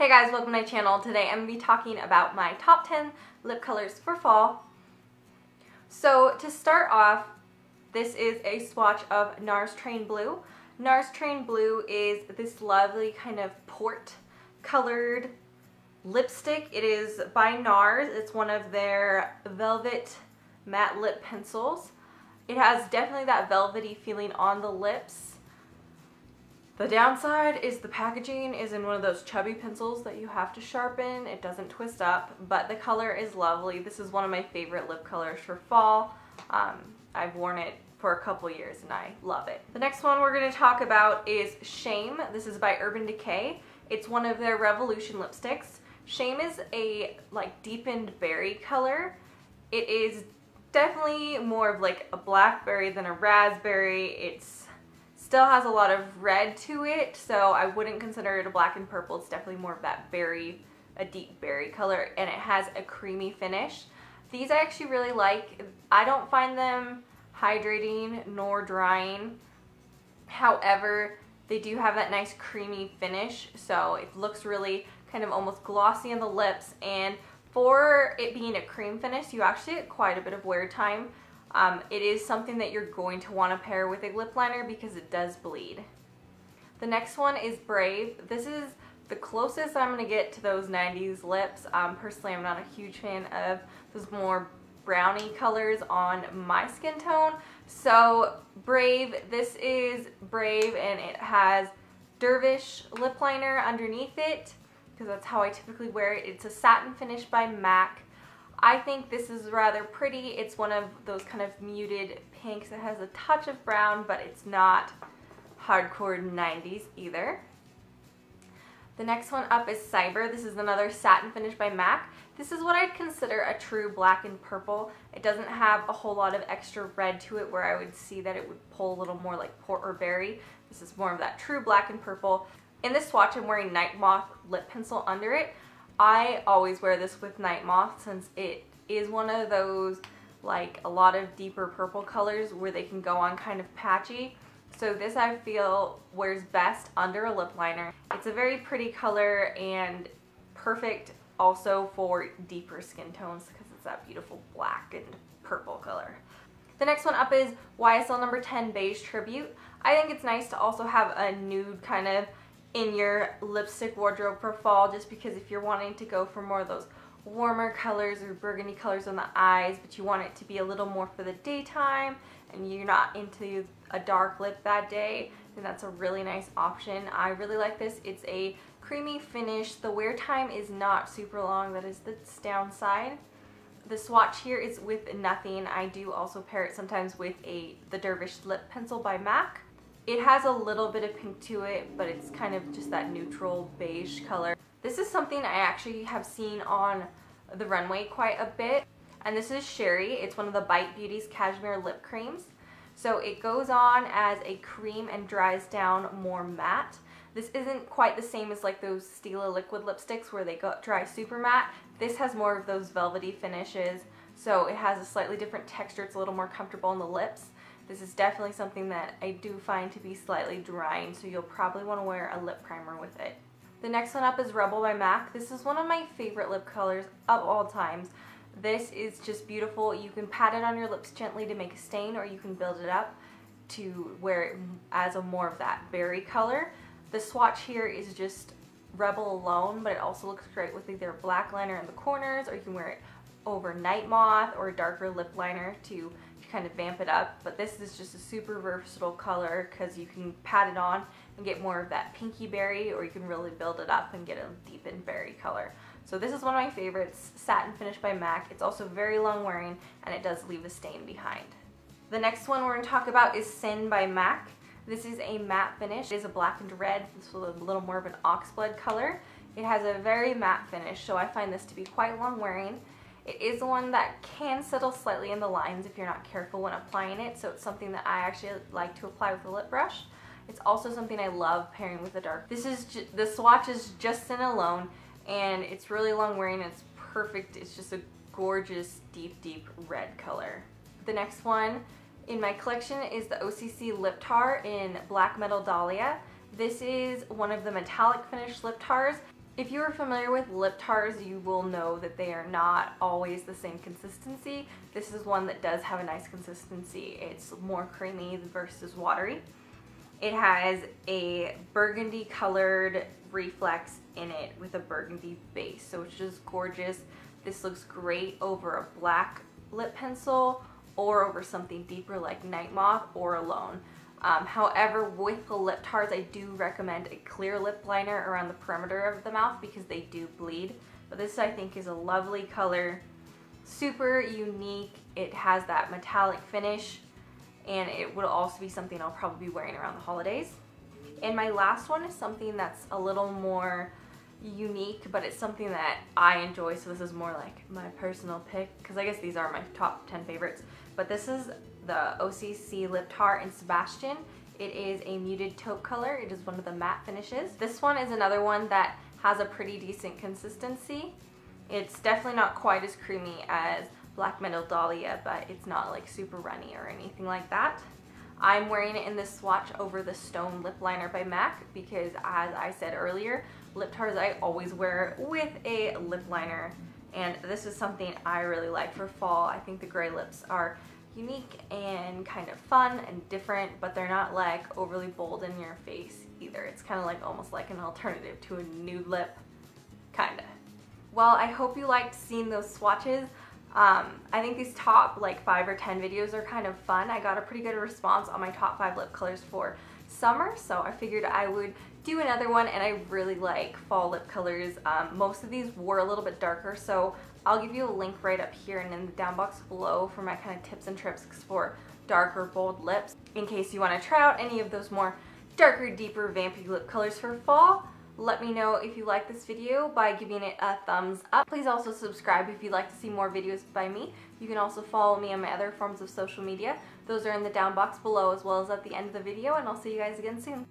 Hey guys, welcome to my channel. Today I'm going to be talking about my top 10 lip colors for fall. So to start off, this is a swatch of NARS Train Blue. NARS Train Blue is this lovely kind of port colored lipstick. It is by NARS. It's one of their velvet matte lip pencils. It has definitely that velvety feeling on the lips. The downside is the packaging is in one of those chubby pencils that you have to sharpen. It doesn't twist up, but the color is lovely. This is one of my favorite lip colors for fall. I've worn it for a couple years and I love it. The next one we're going to talk about is Shame. This is by Urban Decay. It's one of their Revolution lipsticks. Shame is a deepened berry color. It is definitely more of like a blackberry than a raspberry. It's still has a lot of red to it, so I wouldn't consider it a black and purple. It's definitely more of that berry, a deep berry color, and it has a creamy finish. These I actually really like. I don't find them hydrating nor drying. However, they do have that nice creamy finish, so it looks really kind of almost glossy on the lips, and for it being a cream finish, you actually get quite a bit of wear time. It is something that you're going to want to pair with a lip liner because it does bleed. The next one is Brave. This is the closest I'm going to get to those 90s lips. Personally, I'm not a huge fan of those more brownie colors on my skin tone. So Brave, this is Brave, and it has Dervish lip liner underneath it because that's how I typically wear it. It's a satin finish by MAC. I think this is rather pretty. It's one of those kind of muted pinks. It has a touch of brown, but it's not hardcore 90s either. The next one up is Cyber. This is another satin finish by MAC. This is what I'd consider a true black and purple. It doesn't have a whole lot of extra red to it where I would see that it would pull a little more like port or berry. This is more of that true black and purple. In this swatch, I'm wearing Night Moth lip pencil under it. I always wear this with Night Moth since it is one of those like a lot of deeper purple colors where they can go on kind of patchy. So this I feel wears best under a lip liner. It's a very pretty color and perfect also for deeper skin tones because it's that beautiful black and purple color. The next one up is YSL number 10 Beige Tribute. I think it's nice to also have a nude kind of in your lipstick wardrobe for fall, just because if you're wanting to go for more of those warmer colors or burgundy colors on the eyes, but you want it to be a little more for the daytime and you're not into a dark lip that day, then that's a really nice option. I really like this. It's a creamy finish. The wear time is not super long. That is the downside. The swatch here is with nothing. I do also pair it sometimes with the Dervish lip pencil by MAC. It has a little bit of pink to it, but it's kind of just that neutral beige color. This is something I actually have seen on the runway quite a bit, and this is Sherry. It's one of the Bite Beauty's cashmere lip creams. So it goes on as a cream and dries down more matte. This isn't quite the same as like those Stila liquid lipsticks where they dry super matte. This has more of those velvety finishes, so it has a slightly different texture. It's a little more comfortable on the lips. This is definitely something that I do find to be slightly drying, so you'll probably want to wear a lip primer with it. The next one up is Rebel by MAC. This is one of my favorite lip colors of all times. This is just beautiful. You can pat it on your lips gently to make a stain, or you can build it up to wear it as a more of that berry color. The swatch here is just Rebel alone, but it also looks great with either a black liner in the corners, or you can wear it over Night Moth or a darker lip liner to kind of vamp it up. But this is just a super versatile color because you can pat it on and get more of that pinky berry, or you can really build it up and get a deepened berry color. So this is one of my favorites, satin finish by MAC. It's also very long wearing and it does leave a stain behind. The next one we're going to talk about is Sin by MAC. This is a matte finish. It is a black and red. This is a little more of an oxblood color. It has a very matte finish, so I find this to be quite long wearing. It is one that can settle slightly in the lines if you're not careful when applying it, so it's something that I actually like to apply with a lip brush. It's also something I love pairing with a dark. The swatch is just Sin alone, and it's really long wearing. It's perfect. It's just a gorgeous deep red color. The next one in my collection is the OCC Lip Tar in Black Metal Dahlia. This is one of the metallic finish lip tars. If you are familiar with lip tars, you will know that they are not always the same consistency. This is one that does have a nice consistency. It's more creamy versus watery. It has a burgundy colored reflex in it with a burgundy base, so it's just gorgeous. This looks great over a black lip pencil or over something deeper like Night Moth or Alone. However, with the lip tars, I do recommend a clear lip liner around the perimeter of the mouth because they do bleed. But this, I think, is a lovely color, super unique. It has that metallic finish, and it would also be something I'll probably be wearing around the holidays. And my last one is something that's a little more unique, but it's something that I enjoy, so this is more like my personal pick, because I guess these are my top 10 favorites. But this is the OCC Lip Tar in Sebastian. It is a muted taupe color. It is one of the matte finishes. This one is another one that has a pretty decent consistency. It's definitely not quite as creamy as Black Metal Dahlia, but it's not like super runny or anything like that. I'm wearing it in this swatch over the Stone Lip Liner by MAC because, as I said earlier, lip tars I always wear with a lip liner, and this is something I really like for fall. I think the gray lips are unique and kind of fun and different, but they're not like overly bold in your face either. It's kind of like almost like an alternative to a nude lip, kinda. Well, I hope you liked seeing those swatches. I think these top like 5 or 10 videos are kind of fun. I got a pretty good response on my top 5 lip colors for summer, so I figured I would do another one, and I really like fall lip colors. Most of these were a little bit darker, so I'll give you a link right up here and in the down box below for my kind of tips and tricks for darker, bold lips, in case you want to try out any of those more darker, deeper, vampy lip colors for fall. Let me know if you like this video by giving it a thumbs up. Please also subscribe if you'd like to see more videos by me. You can also follow me on my other forms of social media. Those are in the down box below as well as at the end of the video, and I'll see you guys again soon.